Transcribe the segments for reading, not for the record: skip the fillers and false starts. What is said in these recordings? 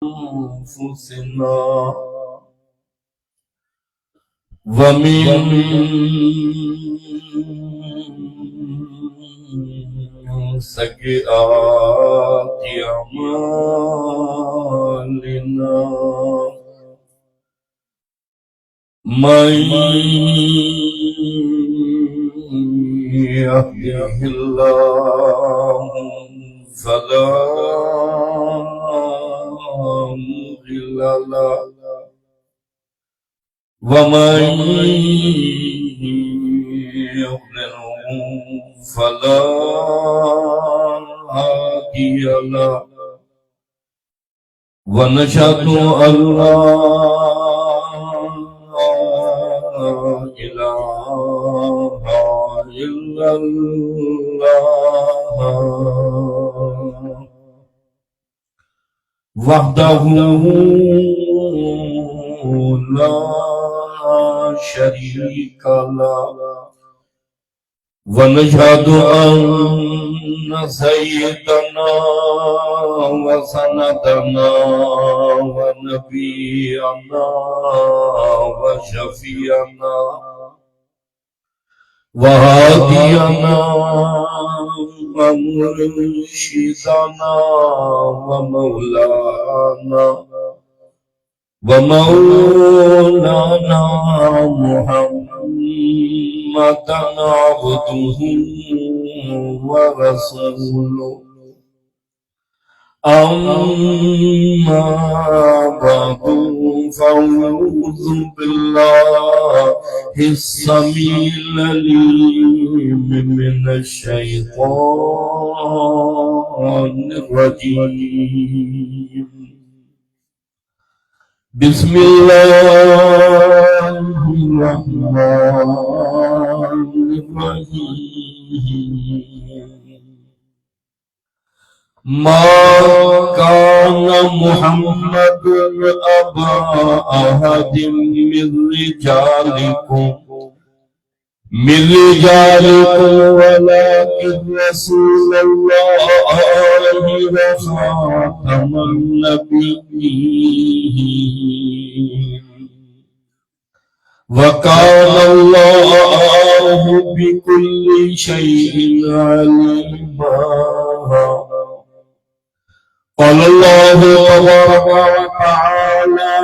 أنفسنا ومن سيئات أعمالنا من يهده الله فلا مضل له ومن يضلل فلا هادي له ونشهد أن لا إله إلا الله وحده لا شريك له ونشهد أن سيدنا وسندنا ونبينا وشفيعنا وهادينا ومرشدنا ومولانا محمدا عبده ورسوله أما بعد فأعوذ بالله السميع العليم من الشيطان الرجيم بسم الله الرحمن الرحيم ما كان محمد أبا أحد من رجالكم ولكن رسول الله وخاتم النبيين وكان الله بكل شيء عليما قال الله تبارك وتعالى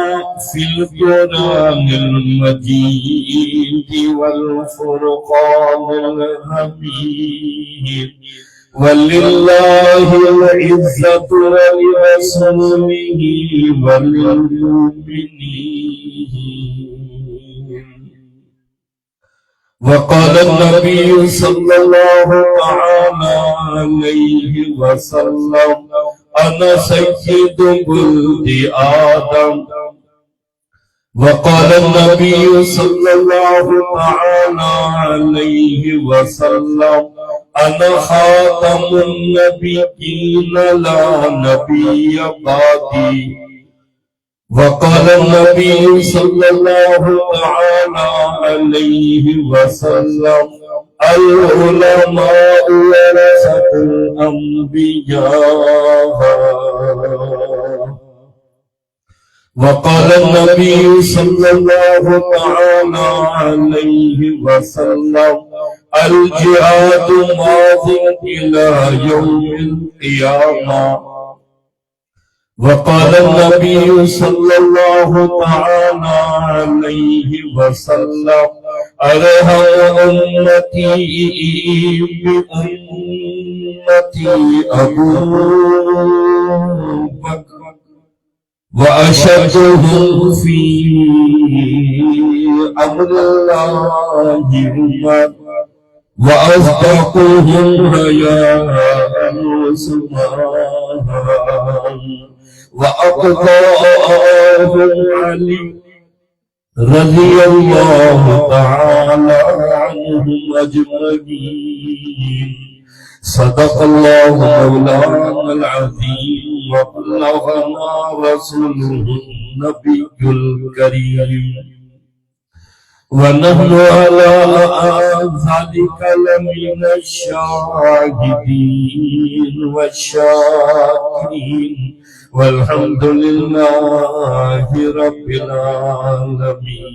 في القرآن المجيد والفرقان الحميد ولله العزة ولرسوله وللمؤمنين وقال النبي صلى الله تعالى عليه وسلم أنا سيد ولد آدم وقال النبي صلى الله تعالى عليه وسلم أنا خاتم النبيين لا نبي بعدي وقال النبي صلى الله تعالى عليه وسلم العلماء ورثة الأنبياء وقال النبي صلى الله تعالى عليه وسلم الجهاد ماض إلى يوم القيامة وقال النبي صلى الله تعالى عليه وسلم أرحم أمتي بأمتي أبو بكر وأشدهم في أمر الله عمر وأصدقهم حياء عثمان وأقضاهم علي رضي الله تعالى عنهم أجمعين صدق الله مولانا العظيم وبلغنا رسوله النبي الكريم ونحن على ذلك لمن الشاهدين والشاكرين والحمد لله رب العالمين۔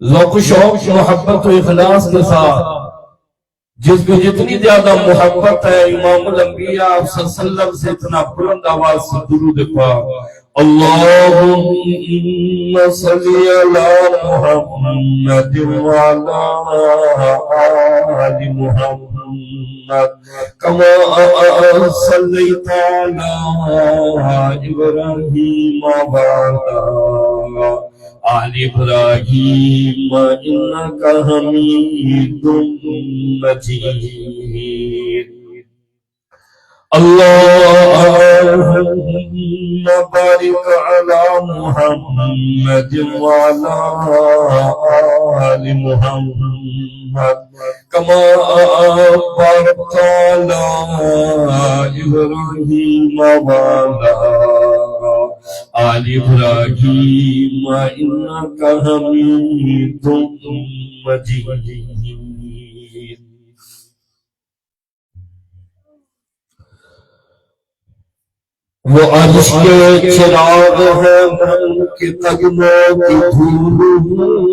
ذوق و شوق محبت و اخلاص کے ساتھ جس کو جتنی زیادہ محبت ہے امام الانبیاء صلی اللہ علیہ وسلم سے اتنا بلند آواز سے درود پاک اللہم صلی علی محمد وعلی آل محمد کما صلیت علی ابراہیم وعلی آل ابراہیم انکا حمید مجید۔ اللہم بارک علی محمد وعلی آل محمد کما بارکت علی ابراہیم وعلی آل ابراہیم انکا حمید مجید۔ وہ عرش کے چراغ ہے میں ان کے قدموں کی دھول ہوں،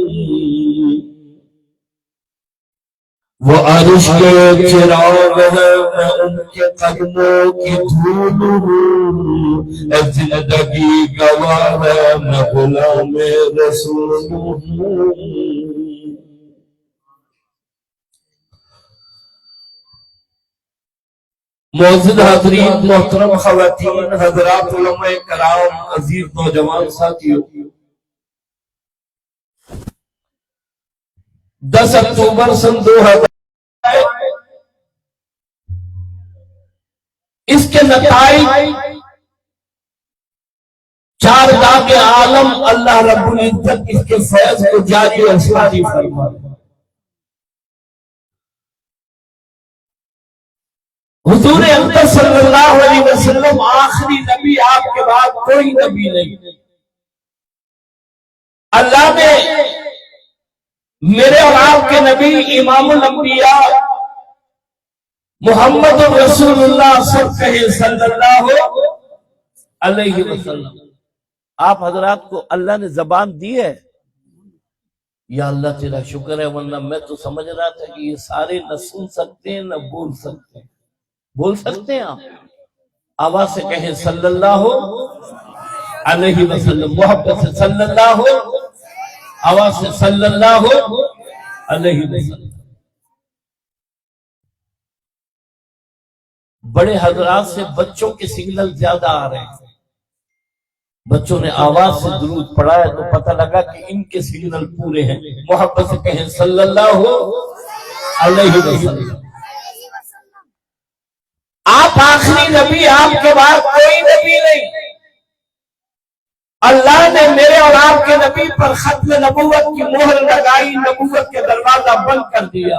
وہ عرش کے چراغ ہے میں ان کے قدموں کی دھول ہوں، اے زندگی گواہ ہے میں غلام رسول ہوں۔ معزز حضرین، محترم خواتین، حضرات، علماء کرام، عزیز نوجوان ساتھیوں، 10 اکتوبر سن 2000 اس کے نتائج 4 داغ عالم اللہ رب العزت اس کے فیض کو جاری اور ساری فرمائے۔ حضور اقدس صلی اللہ علیہ وسلم آخری نبی، آپ کے بعد کوئی نبی نہیں۔ اللہ نے میرے اور آپ کے نبی امام الانبیاء محمد رسول اللہ صلی اللہ علیہ وسلم، آپ حضرات کو اللہ نے زبان دی ہے۔ یا اللہ تیرا شکر ہے، ورنہ میں تو سمجھ رہا تھا کہ یہ سارے نہ سن سکتے ہیں نہ بول سکتے ہیں۔ بول سکتے ہیں آپ؟ آواز سے کہیں صلی اللہ علیہ وسلم، محبت سے صلی اللہ، آواز سے صلی اللہ علیہ وسلم۔ بڑے حضرات سے بچوں کے سگنل زیادہ آ رہے ہیں، بچوں نے آواز سے درود پڑھا ہے تو پتہ لگا کہ ان کے سگنل پورے ہیں۔ محبت سے کہیں صلی اللہ علیہ وسلم۔ آپ آخری نبی، آپ کے بعد کوئی نبی نہیں۔ اللہ نے میرے اور آپ کے نبی پر ختم نبوت کی مہر لگائی، نبوت کے دروازہ بند کر دیا۔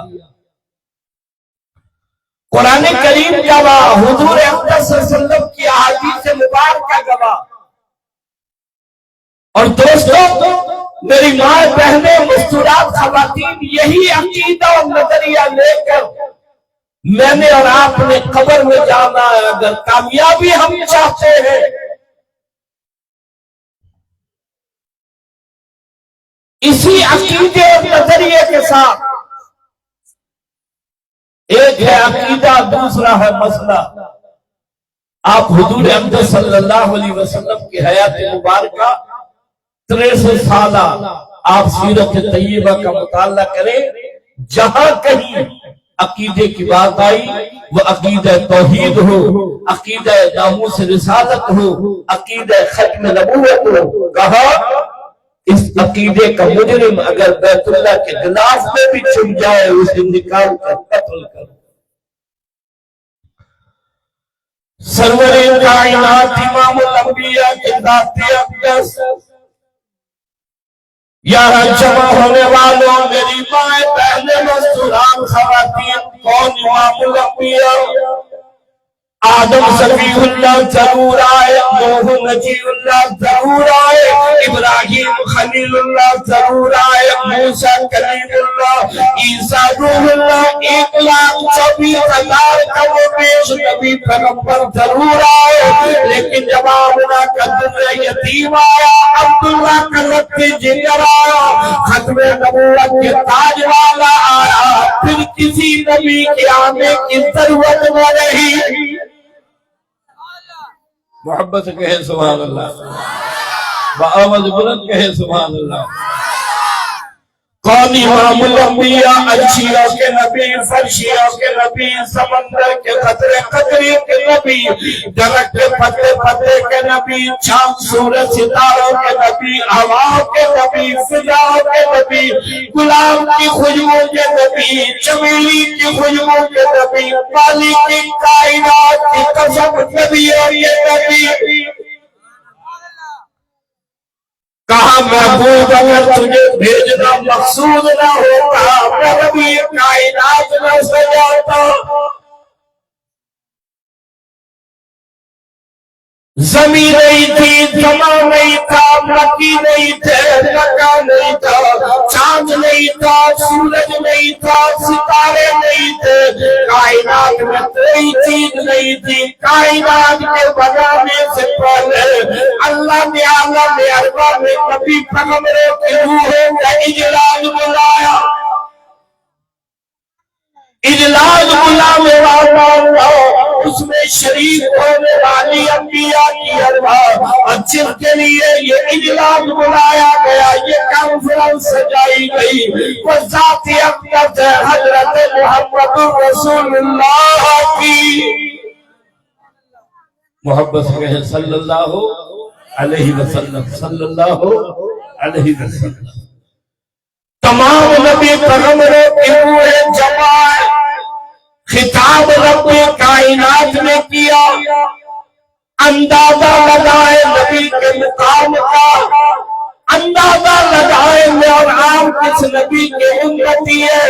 قرآن کریم گواہ، حضور اقدس صلی اللہ علیہ وسلم کی احادیث مبارکہ گواہ۔ اور دوستوں، میری ماں بہنیں، مستورات خواتین، یہی عقیدہ اور نظریہ لے کر میں نے اور آپ نے قبر میں جانا ہے۔ اگر کامیابی ہم چاہتے ہیں، اسی عقیدے اور نظریے کے ساتھ، ایک ہے عقیدہ، دوسرا ہے مسئلہ۔ آپ حضور اقدس صلی اللہ علیہ وسلم کی حیات مبارکہ 63 سالہ آپ سیرت طیبہ کا مطالعہ کریں، جہاں کہیں عقیدے کی بات آئی، وہ عقیدہ توحید ہو، عقیدہ ناموس رسالت ہو، عقیدہ ختم نبوت ہو، کہا اس عقیدے کا مجرم اگر بیت اللہ کے غلاف میں بھی چھپ جائے اسے نکال کر قتل کرو۔ سرور کائنات امام الانبیاء کے ذات اقدس، یہاں جمع ہونے والوں، میری مائیں بہنیں مستوران خواتین، کون امام الانبیاء؟ آدم صفی اللہ ضرور آئے، نوح نجی اللہ ضرور آئے، ابراہیم خلیل اللہ ضرور آئے، موسیٰ کلیم اللہ، عیسیٰ روح اللہ، 1,24,000 کا وہ پیش نبی پیغمبر ضرور آئے، لیکن جب آمنہ کا در یتیم آیا، عبداللہ کا لقب جگر آیا، ختم نبوت کے تاج والا آیا، پھر کسی نبی کے آنے کی ضرورت نہ رہی۔ محبت سے کہے سبحان اللہ، بآواز بلند کہے سبحان اللہ۔ کون امام الانبیاء، عرشیوں کے نبی، فرشیوں کے نبی، سمندر کے قطرے قطرے کے نبی، درخت کے پتے پتے کے نبی، چاند سورج ستاروں کے نبی، ہواؤں کے نبی، فضاؤں کے نبی، گلاب کی خوشبو کے نبی، چمیلی کی خوشبو کے نبی، مالک کی کائنات کی قسم نبیوں کے نبی۔ کہا محبوب اگر تجھے بھیجنا مقصود نہ ہوتا، میں نبی کائنات نہ سجاتا۔ زمین نہیں تھی، زمان نہیں تھا، مکی نہیں تھے، لگا نہیں تھا، چاند نہیں تھا، سورج نہیں تھا، ستارے نہیں تھے، کائنات میں کوئی چیز نہیں تھی۔ کائنات کے بنانے سے پہلے اللہ نے عالم اربع میں نبی پیغمبروں کی روحوں کا اجلاس بلایا۔ اجلاس بلانے والا اس میں شریک ہونے والی انبیاء کی ارواح، اور جن کے لیے یہ اجلاس بلایا گیا، یہ کانفرنس سجائی گئی، وہ ذات اقدس حضرت محمد رسول اللہ کی۔ محبت سے کہیں صلی اللہ علیہ وسلم، صلی اللہ علیہ وسلم۔ تمام نبی پیغمبروں کی روح جمع ہے، خطاب رب کائنات نے کیا، اندازہ لگائے نبی کے مقام کا، اندازہ لگائے اور آپ کس نبی کے امتی ہے۔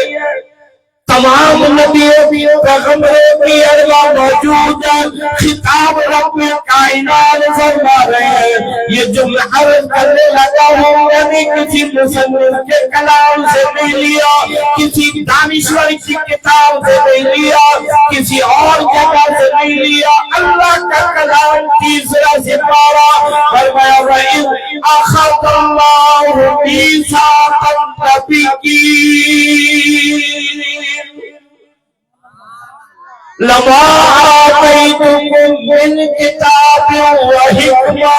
تمام نبیوں کی پیغمبروں کی ارواح موجود ہے، خطاب رب کائنات فرما رہے ہیں۔ یہ جو میں عرض کرنے لگا ہوں میں نے کسی مصنف کے کلام سے نہیں لیا، کسی دانشور کی کتاب سے نہیں لیا، کسی اور جگہ سے نہیں لیا، اللہ کا کلام تیسرا سپارہ فرمایا وَإِذْ أَخَذَ اللَّهُ مِيثَاقَ النَّبِيِّينَ لَمَا آتَيْتُكُم مِّن كِتَابٍ وَحِكْمَةٍ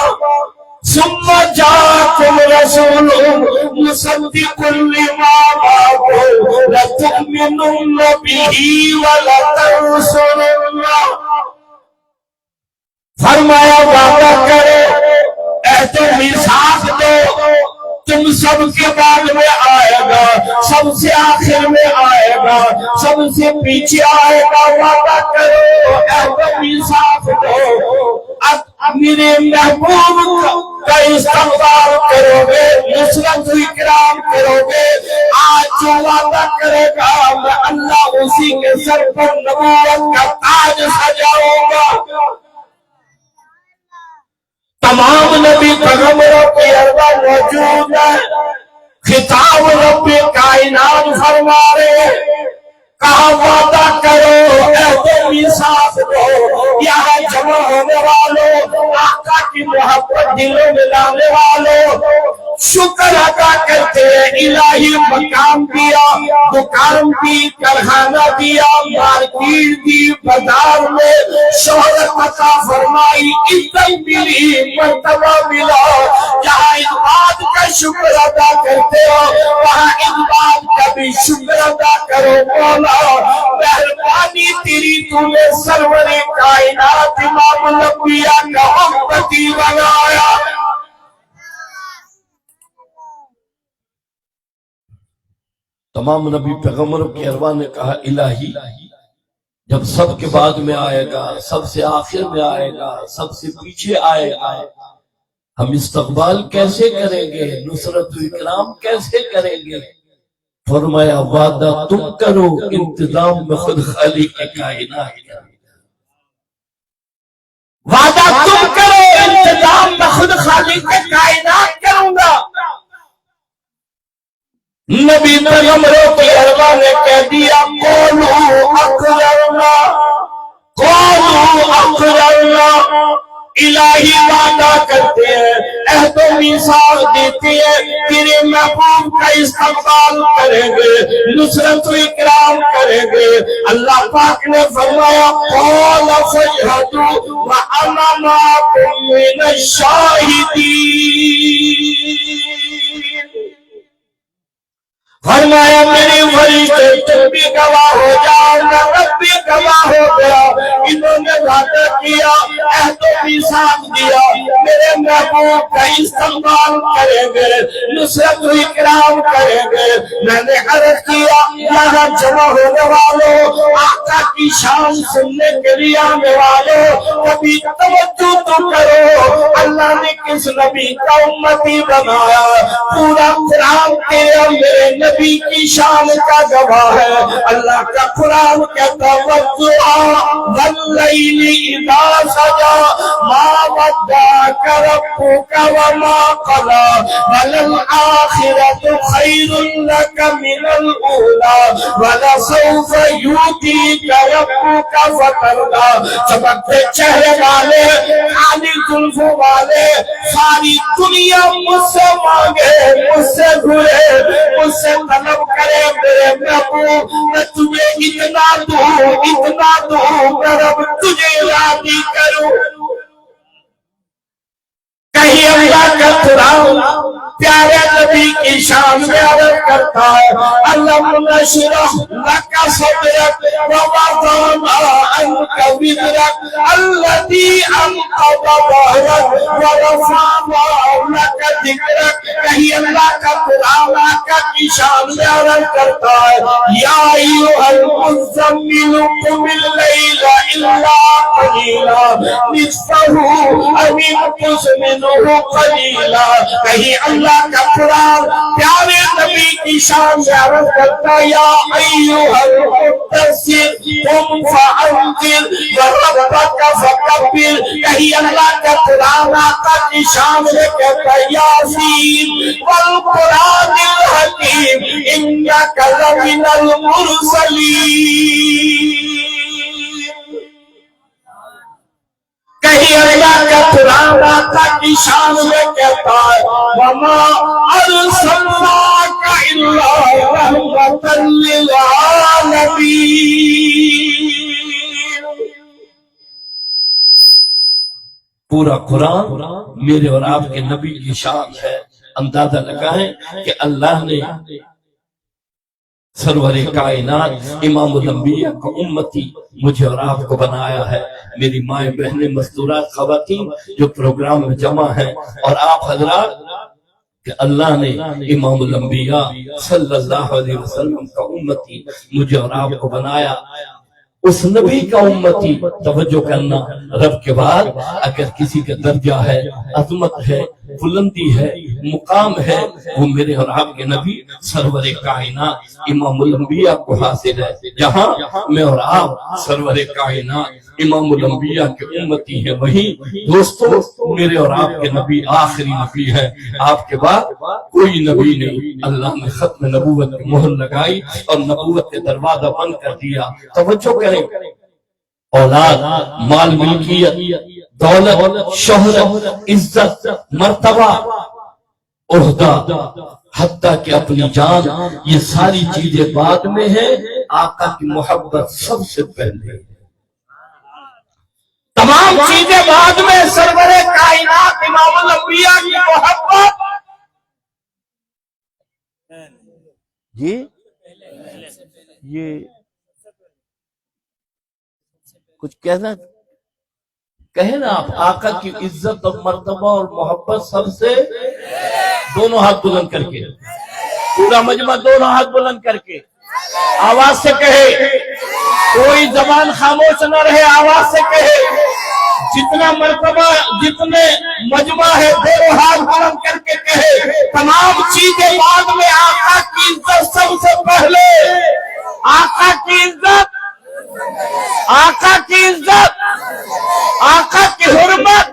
ثُمَّ جَاءَكُمْ رَسُولٌ مُصَدِّقٌ لِّمَا مَعَكُمْ لَتُؤْمِنُنَّ بِهِ وَلَتَنصُرُنَّهُ۔ فرمایا وعدہ کرو، عہد و میثاق دو، تم سب کے بعد میں آئے گا، سب سے آخر میں آئے گا، سب سے پیچھے آئے گا، وعدہ کرو، عہد و میثاق دو، اب میرے محبوب کا استغفار کرو گے، نصرت و اکرام کرو گے، آج جو وعدہ کرے گا میں اللہ اسی کے سر پر نبوت کا تاج سجاؤں گا۔ تمام نبی پیغمبروں کی ارواح موجود ہے، خطاب رب کائنات فرما رہے، کہا وعدہ کرو، عہد و میثاق دو۔ یہاں جمع ہونے والوں، آقا کی محبت دلوں میں لانے والوں، شکر ادا کرتے ہیں، الہی مقام دیا، دکان دی، کارخانہ دیا، مارکیٹ دی، بازار میں شہرت عطا فرمائی، عزت ملی، مرتبہ ملا۔ جہاں اس بات کا شکر ادا کرتے ہو وہاں اس بات کا بھی شکر ادا کرو مولا، مہربانی تیری تو نے سرور کائنات امام الانبیاء کا امتی بنایا۔ تمام نبی پیغمبروں کی ارواح نے کہا الہی جب سب کے بعد میں آئے گا، سب سے آخر میں آئے گا، سب سے پیچھے آئے گا، ہم استقبال کیسے کریں گے، نصرت و اکرام کیسے کریں گے؟ فرمایا وعدہ تم کرو، انتظام میں خود خالق کی کائنات کرے۔ نبی پیغمبروں کی ارواح نے کہہ دیا قولوا اقررنا، قولوا اقررنا، الہی وعدہ کرتے ہیں، عہد و میثاق دیتے ہیں، تیرے محبوب کا استقبال کریں گے، نصرت و اکرام کریں گے۔ اللہ پاک نے فرمایا قال فاشهدوا وانا معكم من الشاہدین، فرمایا میری فرشتے تم بھی گواہ ہو جاؤ، میں رب بھی گواہ ہو گیا، انہوں نے وعدہ کیا، عہد و میثاق دیا، میرے محبوب کا استقبال کریں گے، نصرت و اکرام کریں گے۔ میں نے عرض کیا یہاں جمع ہونے والوں، آقا کی شان سننے کے لیے آنے والوں، کبھی توجہ تو کرو، اللہ نے کس نبی کا امتی بنایا؟ پورا قرآن تیرے اور میرے نبی کی شان کا گواہ ہے۔ اللہ کا قرآن کہتا واللیل اذا سجا ما ودعک ربک وما قلی وللآخرۃ خیر لک من الاولی ولسوف یؤتیک ربک فترضی۔ چمکتے چہرے والے، کالی زلفوں والے، ساری دنیا مجھ سے مانگے، مجھ سے گھرے، مجھ سے طلب کرے میرے محبوب، میں تجھے اتنا دوں میں رب تجھے راضی کروں۔ کہیں اللہ کا قرآن پیارے نبی کی شان میں عرض کرتا ہے الم نشرح لک صدرک ووضعنا عنک وزرک الذی انقض ظہرک ورفعنا لک ذکرک۔ کہیں اللہ کا قرآن آقا کی شان میں عرض کرتا ہے یا ایھا المزمل قم اللیل الا قلیلا نصفہ او انقص منہ قلیلا۔ کہیں اللہ کا قرآن پیارے نبی کی شان سے عرض کرتا یا ایھا المدثر قم فانذر وربک فکبر۔ کہیں اللہ کا قرآن آقا کی شان سے کہتا یاسین والقرآن الحکیم انک لمن المرسلین۔ کہیں اللہ کا قرآن آقا کی شان میں کہتا ہے وَمَا أَرْسَلْنَاكَ إِلَّا رَحْمَةً لِّلْعَالَمِينَ۔ پورا قرآن میرے اور آپ کے نبی کی شان ہے۔ اندازہ لگائیں کہ اللہ نے سرور کائنات امام الانبیاء کا امتی مجھے اور آپ کو بنایا ہے۔ میری مائیں بہنیں مستورات خواتین جو پروگرام میں جمع ہیں اور آپ حضرات کہ اللہ نے امام الانبیاء صلی اللہ علیہ وسلم کا امتی مجھے اور آپ کو بنایا۔ اس نبی کا امتی توجہ کرنا، رب کے بعد اگر کسی کا درجہ ہے، عظمت ہے، بلندی ہے، مقام ہے، وہ میرے اور آپ کے نبی سرور کائنات امام الانبیاء کو حاصل ہے۔ جہاں میں اور آپ سرور کائنات امام الانبیاء کے امتی ہیں، وہیں دوستو میرے اور آپ کے نبی آخری نبی ہے۔ آپ کے بعد کوئی نبی نہیں۔ اللہ نے ختم نبوت کی مہر لگائی اور نبوت کے دروازہ بند کر دیا۔ توجہ کریں، اولاد، مال، ملکیت، دولت، شہرت، عزت، مرتبہ، عہدہ، حتیٰ کہ اپنی جان، یہ ساری چیزیں بعد میں ہیں، آقا کی محبت سب سے پہلے۔ تمام چیزیں بعد میں، سرور کائنات امام الانبیاء کی محبت جی یہ کچھ کہنا کہیں نا آپ، آقا کی عزت اور مرتبہ اور محبت سب سے، دونوں ہاتھ بلند کر کے، پورا مجمع دونوں ہاتھ بلند کر کے آواز سے کہے، کوئی زبان خاموش نہ رہے، آواز سے کہے، جتنا مرتبہ جتنے مجمع ہے دونوں ہاتھ بلند کر کے کہے تمام چیزیں بعد میں، آقا کی عزت سب سے پہلے، آقا کی عزت، آقا کی عزت، آقا کی حرمت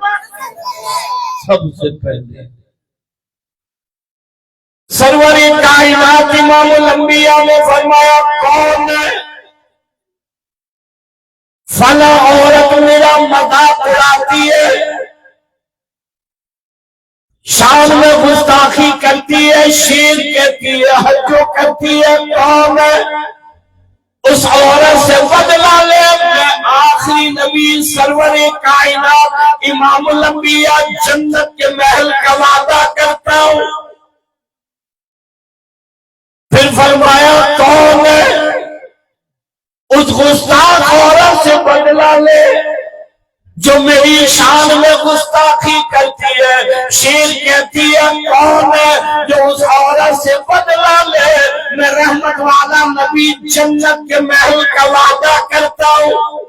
سب سے پہلے۔ سرور کائنات امام الانبیاء نے فرمایا کون ہے؟ فلاں عورت میرا مذاق اڑاتی ہے، شان میں گستاخی کرتی ہے، شیر کہتی ہے، حجو کرتی ہے، کون ہے؟ اس عورت سے بدلہ لے میں آخری نبی سرور کائنات امام الانبیاء جنت کے محل کا وعدہ کرتا ہوں۔ پھر فرمایا کون ہے؟ اس گستاخ عورت سے بدلہ لے جو میری شان میں گستاخی کرتی ہے، شیر کہتی ہے، کون ہے؟ جو اس عورت سے بدلہ لے میں رحمت والا نبی جنت کے محل کا وعدہ کرتا ہوں۔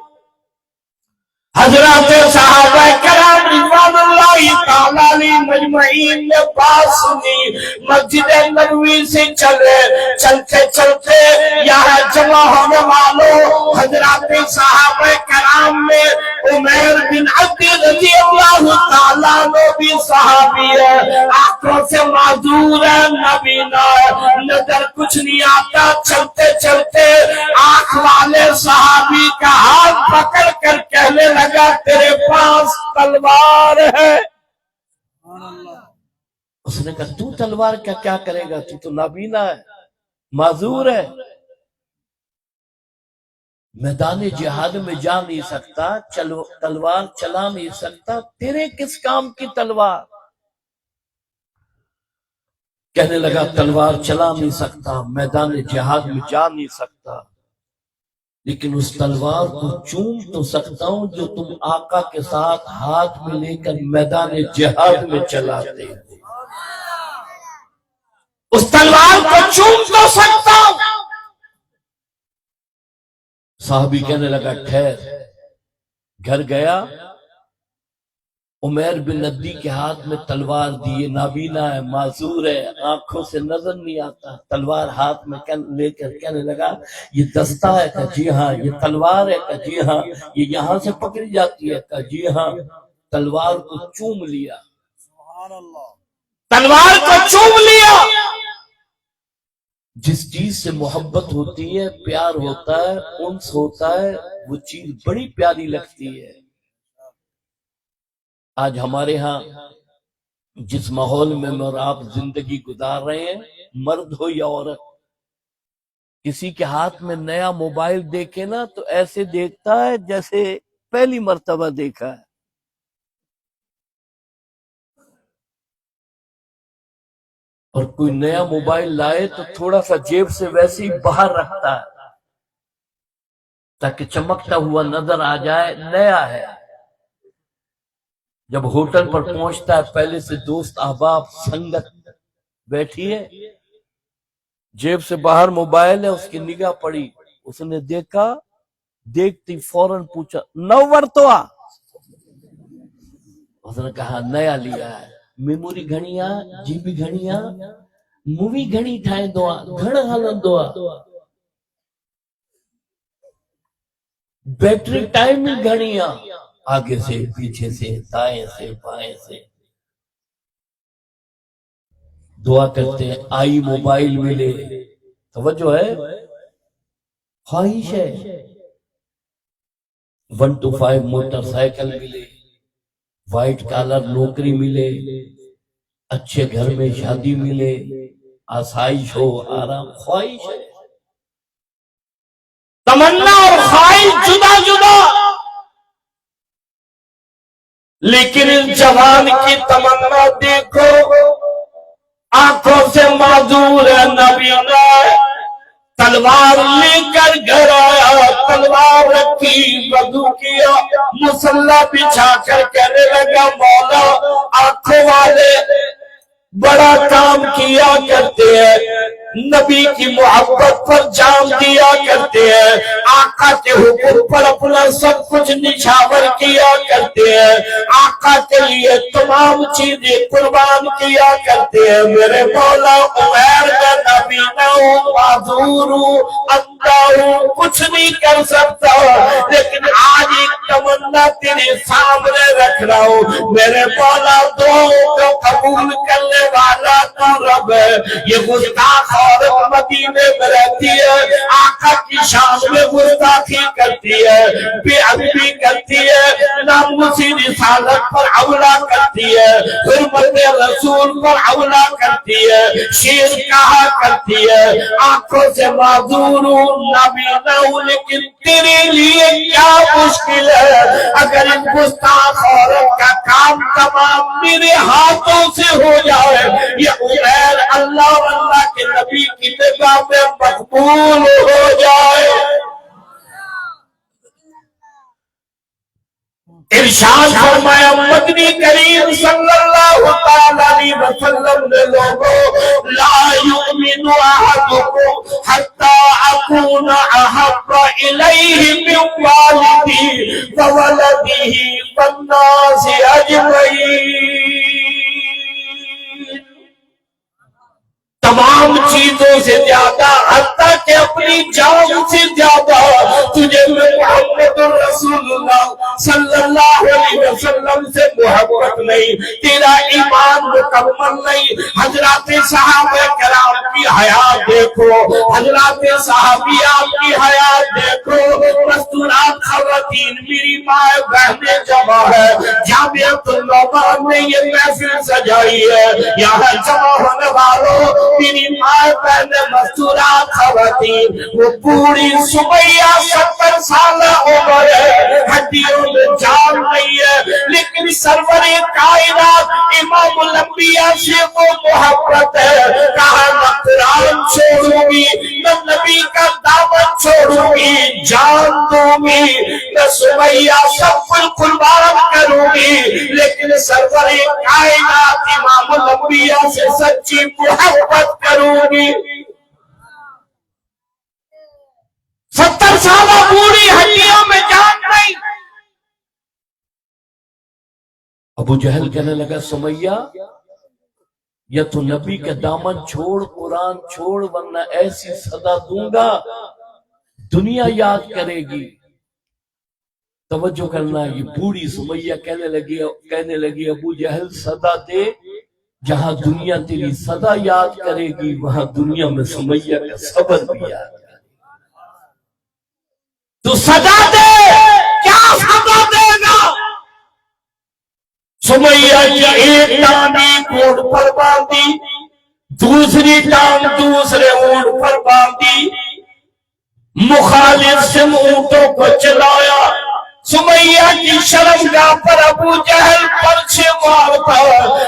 حضرات صحابہ کرام رضوان اللہ تعالیٰ علیہ مجمعین نے بات سنی، مسجد نبوی سے چلتے چلتے یہاں جمع ہونے والوں حضرات صحابہ کرام میں عمیر بن عبد رضی اللہ تعالیٰ نے بھی صحابی ہے، آنکھوں سے معذور ہے، نبینا نظر کچھ نہیں آتا، چلتے چلتے آنکھ والے صحابی کا ہاتھ پکڑ کر کہنے لگا تیرے پاس تلوار ہے۔ اس نے کہا تو تلوار کا کیا کرے گا، تو نابینا ہے، معذور ہے، میدان جہاد میں جا نہیں سکتا، تلوار چلا نہیں سکتا، تیرے کس کام کی تلوار؟ کہنے لگا تلوار چلا نہیں سکتا، میدان جہاد میں جا نہیں سکتا، لیکن اس تلوار کو چوم تو سکتا ہوں جو تم آقا کے ساتھ ہاتھ میں لے کر میدان جہاد میں چلاتے ہو، اس تلوار کو چوم تو سکتا ہوں۔ صحابی کہنے لگا ٹھہر، گھر گیا، عمیر بن ندی کے ہاتھ میں تلوار دی، نابینا ہے، معذور ہے، آنکھوں سے نظر نہیں آتا، تلوار ہاتھ میں لے کر کہنے لگا یہ دستہ ہے، کہا جی ہاں، یہ تلوار ہے، کہا جی ہاں، یہ یہاں سے پکڑی جاتی ہے، کہا جی ہاں، تلوار کو چوم لیا، تلوار کو چوم لیا۔ جس چیز سے محبت ہوتی ہے، پیار ہوتا ہے، انس ہوتا ہے، وہ چیز بڑی پیاری لگتی ہے۔ آج ہمارے ہاں جس ماحول میں اور آپ زندگی گزار رہے ہیں، مرد ہو یا عورت، کسی کے ہاتھ میں نیا موبائل دیکھے نا تو ایسے دیکھتا ہے جیسے پہلی مرتبہ دیکھا ہے۔ اور کوئی نیا موبائل لائے تو تھوڑا سا جیب سے ویسے ہی باہر رکھتا ہے تاکہ چمکتا ہوا نظر آ جائے نیا ہے۔ جب ہوٹل پر پہنچتا ہے پہلے سے دوست احباب سنگت بیٹھی ہے، جیب سے باہر موبائل ہے، اس کی نگاہ پڑی، اس نے دیکھا، دیکھتی فوراً پوچھا نور تو آ، اس نے کہا نیا لیا ہے، میموری گھڑیاں، جی بی گھڑیاں، مووی گھڑی ٹھائیں دعا، گھڑ حالن دعا، بیٹری ٹائمنگ گھڑیاں، آگے سے پیچھے سے دائیں سے بائیں سے دعا کرتے ہیں آئی موبائل ملے، توجہ ہے، خواہش ہے، 125 موٹر سائیکل ملے، وائٹ کالر نوکری ملے، اچھے گھر میں شادی ملے، آسائش ہو، آرام، خواہش ہے، تمنا اور خواہش جدا جدا، لیکن اس جوان کی تمنا دیکھو، آنکھوں سے معذور ہے، نبی نے تلوار لے کر گھر آیا، تلوار رکھی، وضو کیا، مصلی بچھا کر کہنے لگا مولا آنکھوں والے بڑا کام کیا کرتے ہیں، نبی کی محبت پر جان دیا کرتے ہیں، آقا کے حکم پر اپنا سب کچھ نچھاور کیا کرتے ہیں، آقا کے لیے تمام چیزیں قربان کیا کرتے ہیں۔ میرے مولا عمیر میں نبی نہ ہوں، معذور ہوں، اندھا ہوں، کچھ نہیں کر سکتا، لیکن آج ایک تمنا تیرے سامنے رکھ رہا ہوں، میرے مولا دعاؤں کو قبول کرنے والا تو رب ہے، یہ گستاخ عورت مدینے میں رہتی ہے آقا کی شان میں گستاخی کرتی ہے، بے ادبی کرتی ہے، ناموسی رسالت پر حملہ کرتی ہے، حرمت رسول پر حملہ کرتی ہے، شیر کہا کرتی ہے، آنکھوں سے معذور ہوں نابینا ہوں، لیکن تیرے لیے کیا مشکل ہے اگر اس گستاخ عورت کا کام تمام میرے ہاتھوں سے ہو جائے، یہ عمیر اللہ اور اللہ کے نبی کی نگاہ میں مقبول ہو جائے۔ ارشاد فرمایا مدنی کریم صلی اللہ علیہ وسلم نے لوگوں لا یؤمن احدکم حتی اکون احب الیہ من والدی وولدہ والناس اجمعین۔ تمام چیزوں سے زیادہ حتیٰ کہ اپنی جان سے زیادہ تجھے میں محمد رسول اللہ صلی اللہ علیہ وسلم سے محبت نہیں، تیرا ایمان مکمل نہیں۔ حضرات صحابہ کرام کی حیات دیکھو، حضرات صحابیات کی حیات دیکھو، مستورات خواتین میری ماں بہنیں جمع ہے، جامعۃ النعمان نے یہ محفل سجائی ہے، یہاں جمع ہونے والوں میری ماں بہن مستورات خواتین، وہ پوری سمیہ 70 سالہ عمر ہے، ہڈیوں میں جان نہیں ہے، لیکن سرور کائنات امام الانبیاء سے وہ محبت ہے، کہا نہ قرآن چھوڑوں گی نہ نبی کا دامن چھوڑوں گی، جان دوں گی نہ سمیہ سب کچھ قربان کروں گی، لیکن سرور کائنات امام الانبیاء سے سچی محبت کروں گی۔ 70 سالہ پوری ہڈیوں میں جان نہیں۔ ابو جہل کہنے لگا سمیہ یا تو نبی کے دامن چھوڑ، قرآن چھوڑ، ورنہ ایسی صدا دوں گا دنیا یاد کرے گی۔ توجہ کرنا، یہ بوڑھی سمیہ کہنے لگی ابو جہل صدا دے، جہاں دنیا تیری صدا یاد کرے گی وہاں دنیا میں سمیہ کا صبر بھی یاد کرے گی۔ تو صدا دے، کیا صدا دے گا؟ سمیہ کی ایک ٹانگ ایک اونٹ پر باندھی، دوسری ٹانگ دوسرے اونٹ پر باندھی، مخالف سے اونٹوں کو چلایا۔ سمیہ کی شرمگاہ پر ابو جہل پر سے مارتا،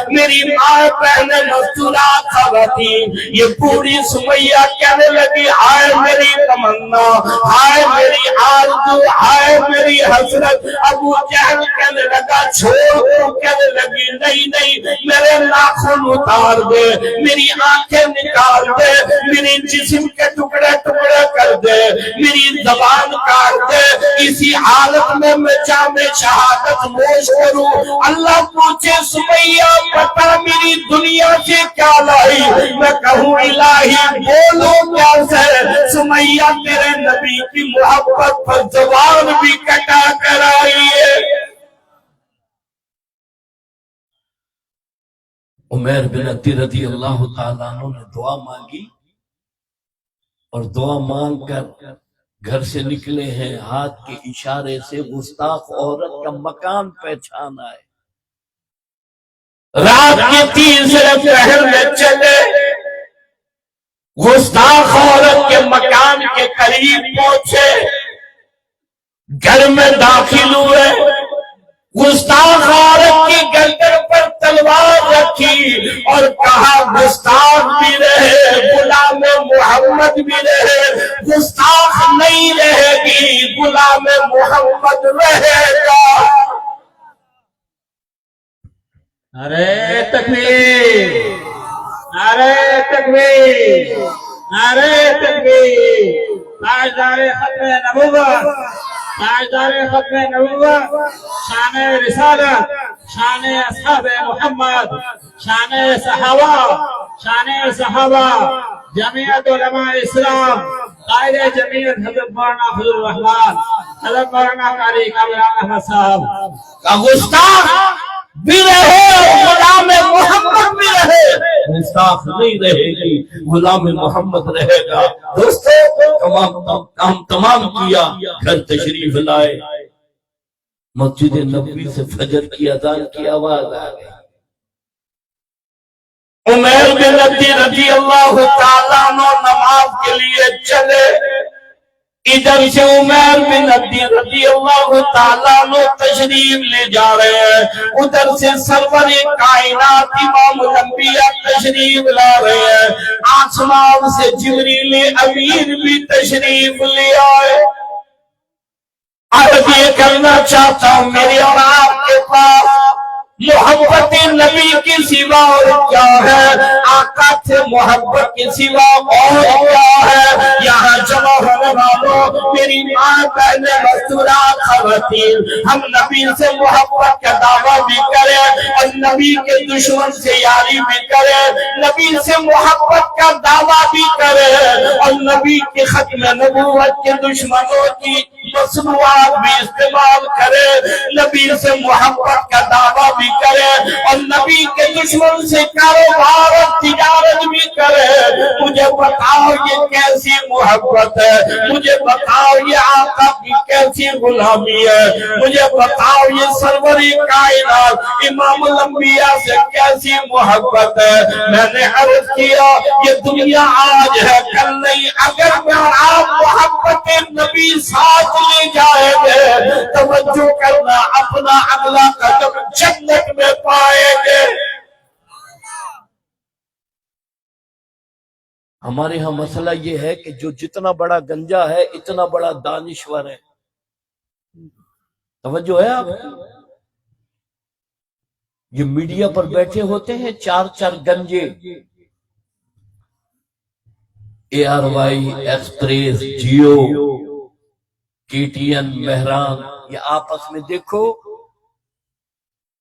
میری ماں بہن مستورات خواتین، یہ پوری سمیہ کہنے لگی ہائے میری تمنا، ہائے میری آرزو، ہائے میری حسرت۔ ابو جہل کہنے لگا چھوڑ دو، کہنے لگی نہیں نہیں، میرے ناخن اتار دے، میری آنکھیں نکال دے، میری جسم کے ٹکڑے ٹکڑے کر دے، میری زبان کاٹ دے، اسی حالت میں جامع شہادت نوش کروں۔ اللہ پوچھے سمیہ پتہ میری دنیا سے کیا لائی؟ میں کہوں الہی بولوں کیسے؟ سمیہ تیرے نبی کی محبت پر زبان بھی کٹا کر آئی ہے۔ عمیر بن عبد رضی اللہ تعالیٰ عنہ نے دعا مانگی، اور دعا مانگ کر گھر سے نکلے ہیں، ہاتھ کے اشارے سے گستاخ عورت کا مکان پہچان آئے۔ رات کے تیسرے پہر میں چلے، گستاخ عورت کے مکان کے قریب پہنچے، گھر میں داخل ہوئے، گستاخ عورت کی گردن پر تلوار رکھی اور کہا گستاخ بھی رہے، غلام محمد بھی رہے، گستاخ نہیں رہے گی، غلام محمد رہے گا۔ نعرہ تکبیر، نعرہ تکبیر، نعرہ تکبیر۔ تاجدار ختم نبوت، تاجدار ختم نبوت، شان رسالت، شان اصحاب محمد، شان صحابہ، جمعیت علماء اسلام، قائد جمعیت حضرت مولانا فضل الرحمان، حضرت مولانا قاری کامران احمد صاحب۔ گستاخ بھی رہے، غلام محمد بھی رہے، گستاخ نہیں رہے گی، غلام محمد رہے گا۔ دوستو تمام کیا، گھر تشریف لائے، مسجد نبوی سے فجر کی اذان کی آواز آ گئی۔ عمیر بن عبدی رضی اللہ تعالیٰ عنہ نماز کے لیے چلے، ادھر سے عمیر بن عبدی رضی اللہ تعالیٰ عنہ تشریف لے جا رہے ہیں، ادھر سے سرور کائنات امام الانبیاء تشریف لا رہے ہیں، آسمان سے جبریل امین بھی تشریف لے آئے۔ عرض یہ کرنا چاہتا ہوں میرے اور آپ کے پاس محبت نبی کی سوا اور کیا ہے؟ آقا سے محبت کی سوا اور کیا ہے؟ یہاں جمع ہونے والوں، میری ماں بہنیں مستورات خواتین، ہم نبی سے محبت کا دعویٰ بھی کریں اور نبی کے دشمن سے یاری بھی کریں، نبی سے محبت کا دعویٰ بھی کریں اور نبی کے ختم نبوت کے دشمنوں کی مصنوعات بھی استعمال کرے، نبی سے محبت کا دعویٰ بھی کرے اور نبی کے دشمن سے کاروبار اور تجارت بھی کرے۔ مجھے بتاؤ یہ کیسی محبت ہے، مجھے بتاؤ یہ آقا کی کیسی غلامی ہے، مجھے بتاؤ یہ سرور کائنات امام الانبیاء سے کیسی محبت ہے۔ میں نے عرض کیا یہ دنیا آج ہے کل نہیں، اگر میں آپ محبت نبی ساتھ لے جائے گے، توجہ کرنا اپنا اگلا قدم جنت میں پائیں گے۔ ہمارے ہاں مسئلہ یہ ہے کہ جو جتنا بڑا گنجا ہے اتنا بڑا دانشور ہے۔ توجہ ہے آپ؟ یہ میڈیا پر بیٹھے ہوتے ہیں چار چار گنجے، ARY، Express, Geo, KTN، Mehran, یہ آپس میں دیکھو،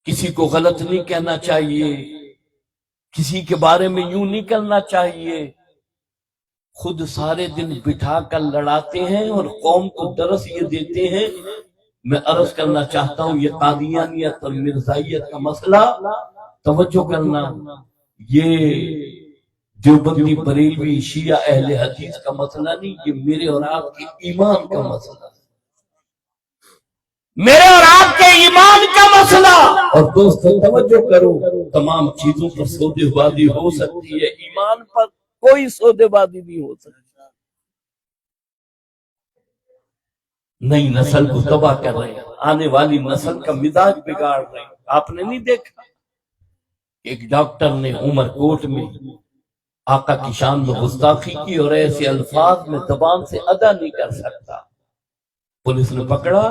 کسی کو غلط نہیں کہنا چاہیے، کسی کے بارے میں یوں نہیں کرنا چاہیے، خود سارے دن بٹھا کر لڑاتے ہیں اور قوم کو درس یہ دیتے ہیں۔ میں عرض کرنا چاہتا ہوں یہ قادیانیت اور مرزائیت کا مسئلہ، توجہ کرنا، یہ دیوبندی بریلوی شیعہ اہل حدیث کا مسئلہ نہیں، یہ میرے اور آپ کے ایمان کا مسئلہ، میرے اور آپ کے ایمان کا مسئلہ۔ اور دوستو توجہ کرو، تمام چیزوں پر سودے بازی ہو سکتی ہے، ایمان پر کوئی سودے بازی نہیں ہو سکتی۔ نئی نسل کو تباہ کر رہے ہیں، آنے والی نسل کا مزاج بگاڑ رہے ہیں۔ آپ نے نہیں دیکھا ایک ڈاکٹر نے عمر کوٹ میں آقا کی شان میں گستاخی کی اور ایسے الفاظ میں زبان سے ادا نہیں کر سکتا، پولیس نے پکڑا،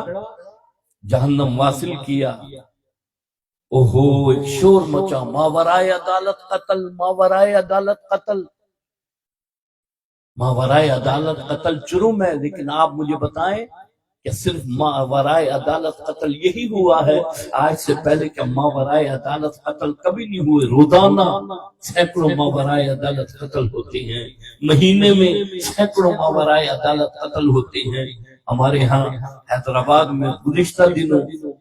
جہنم واصل کیا۔ اوہو ایک شور مچا، ماورائے عدالت قتل، ماورائے عدالت قتل، ماورائے عدالت قتل جرم ہے، لیکن آپ مجھے بتائیں کہ صرف ماورائے عدالت قتل یہی ہوا ہے؟ آج سے پہلے کیا ماورائے عدالت قتل کبھی نہیں ہوئے؟ روزانہ سینکڑوں ماورائے عدالت قتل ہوتے ہیں، مہینے میں سینکڑوں ماورائے عدالت قتل ہوتے ہیں۔ ہمارے ہاں حیدرآباد میں گزشتہ دنوں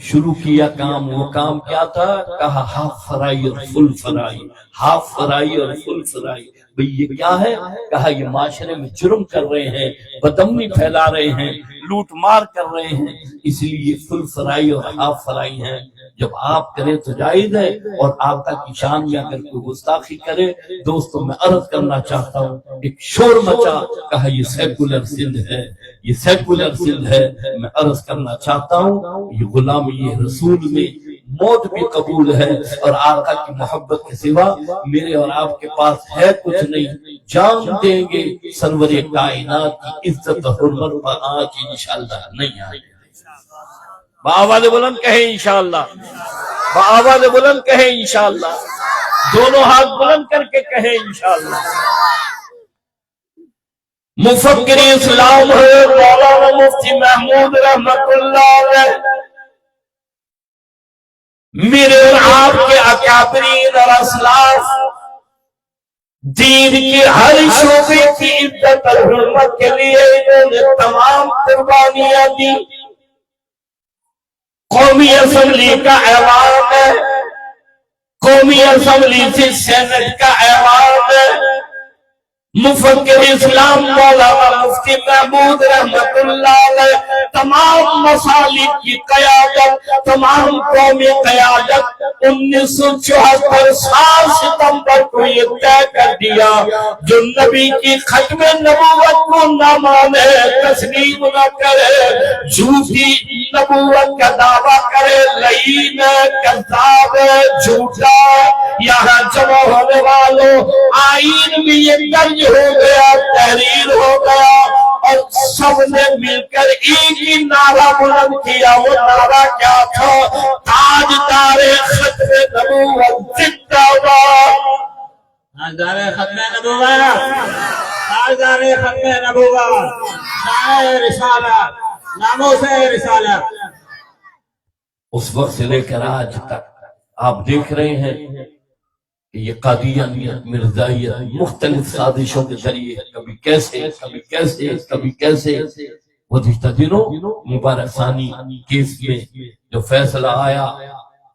شروع کیا کام، وہ کام کیا تھا؟ کہا ہاف فرائی اور فل فرائی، ہاف فرائی اور فل فرائی۔ بھئی یہ کیا ہے؟ کہا یہ معاشرے میں جرم کر رہے ہیں، بدامنی پھیلا رہے ہیں، لوٹ مار کر رہے ہیں، اس لیے یہ فل فرائی اور ہاف فرائی ہیں۔ جب آپ کریں تو جائز ہے، اور آقا کی شان میں اگر کوئی گستاخی کرے، دوستوں میں عرض کرنا چاہتا ہوں، ایک شور مچا، کہا یہ سیکولر سندھ ہے، یہ سیکولر سندھ ہے۔ میں عرض کرنا چاہتا ہوں یہ غلامی رسول میں موت بھی قبول ہے، اور آقا کی محبت کے سوا میرے اور آپ کے پاس ہے کچھ نہیں۔ جان دیں گے سرور کائنات کی عزت و حرمت پر آج انشاءاللہ نہیں آئے۔ بآواز بلند کہیں انشاءاللہ، بآواز بلند کہیں انشاءاللہ، دونوں ہاتھ بلند کر کے کہیں انشاءاللہ۔ مفکر اسلام ہے مولانا مفتی محمود رحمت اللہ علیہ، میرے اور آپ کے اکابرین اور اسلاف دین کی ہر شعبے کی عزت اور حرمت کے لیے انہوں نے تمام قربانیاں دی۔ قومی اسمبلی کا اعلان ہے، قومی اسمبلی سے سینٹ کا ایوارڈ مفکر اسلام مولانا مفتی محمود رحمت اللہ علیہ تمام مسالک کی قیادت، تمام قومی قیادت 1974 7 ستمبر کو یہ طے کر دیا جو نبی کی ختم نبوت کو نہ مانے، تسلیم نہ کرے، جھوٹی نبوت کا دعویٰ کرے، لعین کذاب جھوٹا، یہاں جمع ہونے والوں آئین بھی یہ درج ہو گیا، تحریر ہو گیا، اور سب نے مل کر ایک ہی نعرہ بلند کیا۔ وہ نعرہ کیا تھا؟ تاجدار ختم نبوت زندہ باد، تاجدار ختم نبوت، تاجدار ختم نبوت، شاعر رسالت، ناموس رسالت۔ اس وقت سے لے کر آج تک آپ دیکھ رہے ہیں کہ یہ قادیانیت، مرزائیت مختلف سازشوں کے ذریعے کبھی کیسے کبھی کیسے کبھی کیسے گزشتہ دنوں مبارک ثانی کیس میں جو فیصلہ آیا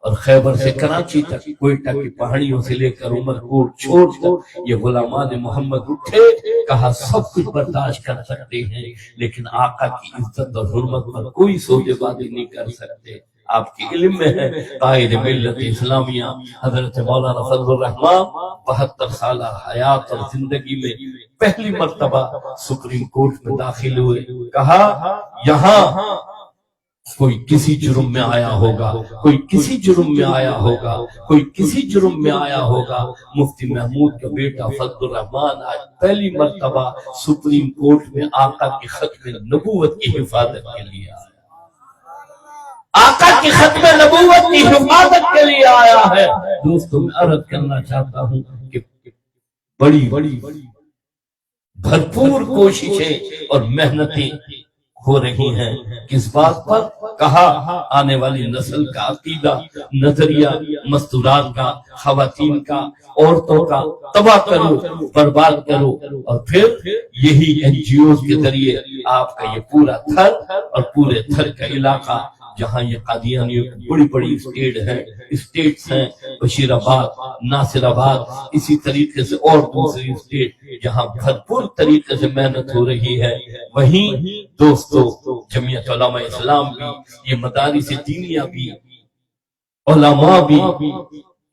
اور خیبر سے کراچی تک، کوئٹہ کی پہاڑیوں سے لے کر عمر کوٹ چھوڑ کر یہ غلامان محمد اٹھے، کہا سب کچھ برداشت کر سکتے ہیں لیکن آقا کی عزت اور حرمت پر کوئی سوجے بازی نہیں کر سکتے۔ آپ کی علم میں ہے قائد ملت اسلامیہ حضرت مولانا فضل الرحمان 72 سالہ حیات اور زندگی میں پہلی مرتبہ سپریم کورٹ میں داخل ہوئے، کہا یہاں کوئی کسی جرم میں آیا ہوگا، کوئی کسی جرم میں آیا ہوگا، کوئی کسی جرم میں آیا ہوگا۔ مفتی محمود کا بیٹا فضل الرحمان آج پہلی مرتبہ سپریم کورٹ میں آقا کی ختم نبوت کی حفاظت کے لیے آیا، آقا کی ختم نبوت کی حفاظت کے لیے آیا ہے۔ دوستوں میں عرض کرنا چاہتا ہوں کہ بڑی بھرپور کوششیں اور محنتیں ہو رہی ہیں کس بات پر؟ کہا آنے والی نسل کا عقیدہ، نظریہ، مستورات کا، خواتین کا، عورتوں کا تباہ کرو، برباد کرو، اور پھر یہی NGOs کے ذریعے آپ کا یہ پورا تھر اور پورے تھر کا علاقہ جہاں یہ قادیانیوں کی بڑی بڑی اسٹیٹس ہیں، بشیر آباد، ناصر آباد، اسی طریقے سے اور دوسری اسٹیٹ جہاں بھرپور طریقے سے محنت ہو رہی ہے، وہیں دوستو جمعیت علماء اسلام بھی، یہ مدارس دینیہ بھی، علماء بھی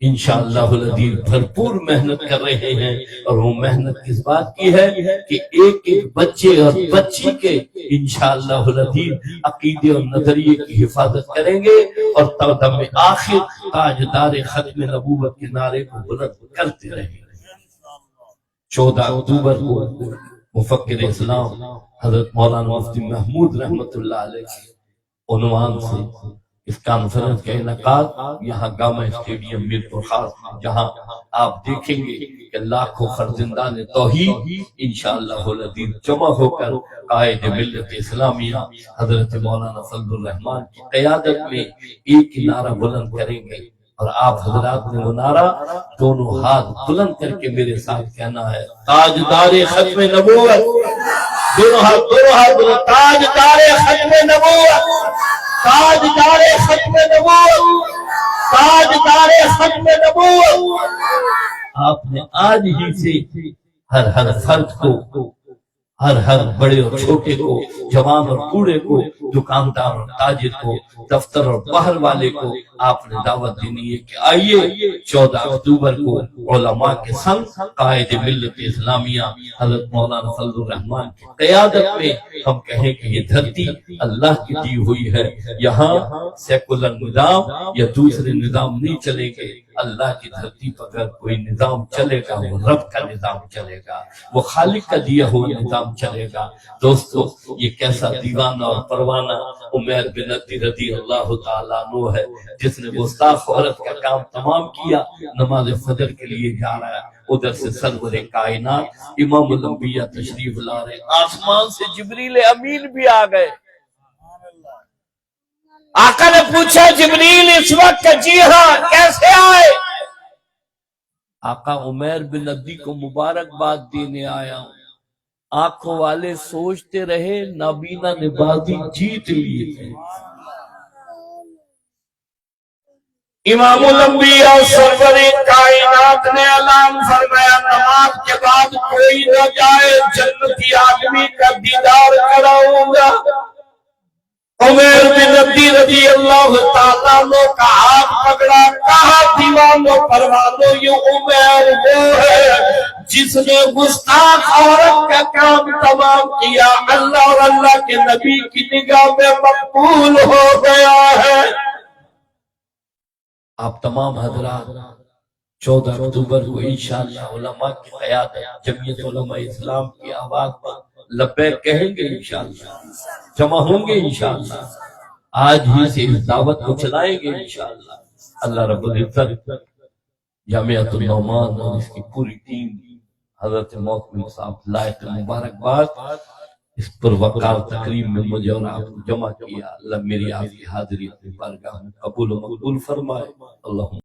انشاءاللہ العزیز بھرپور محنت کر رہے ہیں۔ اور وہ محنت کس بات کی ہے کہ ایک ایک بچے اور بچی کے انشاءاللہ العزیز عقیدے اور نظریے کی حفاظت کریں گے اور تردم آخر تاجدار ختم نبوت کے نعرے کو بلند کرتے رہیں گے۔ 14 اکتوبر کو مفکر اسلام حضرت مولانا مفتی محمود رحمت اللہ علیہ کے عنوان سے اس کانفرنس کا انعقاد یہاں گاما اسٹیڈیم میرپور خاص، جہاں آپ دیکھیں گے کہ لاکھوں فرزندان توحید انشاءاللہ العزیز جمع ہو کر قائد ملت اسلامیہ حضرت مولانا فضل الرحمان کی قیادت میں ایک ہی نعرہ بلند کریں گے۔ اور آپ حضرات نے وہ نعرہ دونوں ہاتھ بلند کر کے میرے ساتھ کہنا ہے، تاجدار ختم نبوت، دونوں ہاتھ تاجدار ختم نبوت، تاجدار ختم نبوت، تاجدار ختم نبوت۔ آپ نے آج ہی سے ہر فرد کو، ہر بڑے اور چھوٹے کو، جوان اور بوڑھے کو، دکاندار اور تاجر کو، دفتر اور باہر والے کو آپ نے دعوت دینی ہے کہ آئیے 14 اکتوبر کو علماء کے سنگ قائد ملت اسلامیہ حضرت مولانا فضل الرحمان کی قیادت میں ہم کہیں کہ یہ دھرتی اللہ کی دی ہوئی ہے، یہاں سیکولر نظام یا دوسرے نظام نہیں چلیں گے۔ اللہ کی دھرتی پر اگر کوئی نظام چلے گا وہ رب کا نظام چلے گا، وہ خالق کا دیا ہوا نظام چلے گا۔ دوستو یہ کیسا دیوانہ اور پروانہ عمیر بن عبد رضی اللہ تعالیٰ عنہ ہے جس نے گستاخ عورت کا کام تمام کیا، نماز فجر کے لیے جا رہا ہے، ادھر سے سرور کائنات امام الانبیاء تشریف لا رہے، آسمان سے جبریل امین بھی آ گئے۔ آقا نے پوچھا جبریل اس وقت؟ جی ہاں، کیسے آئے؟ آقا عمیر بن عبدی کو مبارکباد دینے آیا ہوں۔ آنکھوں والے سوچتے رہے نابینا نے بازی جیت لیے تھے۔ امام الانبیاء سرور کائنات نے اعلان فرمایا نماز کے بعد کوئی نہ جائے، جنتی آدمی کا دیدار کراؤں گا۔ عمیر بن عبدی رضی اللہ تعالیٰ عنہ کا ہاتھ پکڑا، کہا دیوانوں پروانوں یہ عمیر وہ ہے جس نے گستاخ عورت کا کام تمام کیا، اللہ اور اللہ کے نبی کی نگاہ میں مقبول ہو گیا ہے۔ آپ تمام حضرات 14 اکتوبر کو انشاءاللہ علماء کی قیادت جمعیت علماء اسلام کی آواز پر لبیک کہیں گے، انشاءاللہ جمع ہوں گے، انشاءاللہ آج ہی سے اس دعوت کو چلائیں گے انشاءاللہ۔ اللہ رب العزت جامعۃ النعمان اور اس کی پوری ٹیم حضرت محترم صاحب لائق مبارکباد، اس پر وقار تقریب میں مجھے اور آپ کو جمع کیا۔ اللہ میری آپ کی حاضری اپنی بارگاہ میں قبول و مقبول فرمائے۔ اللہم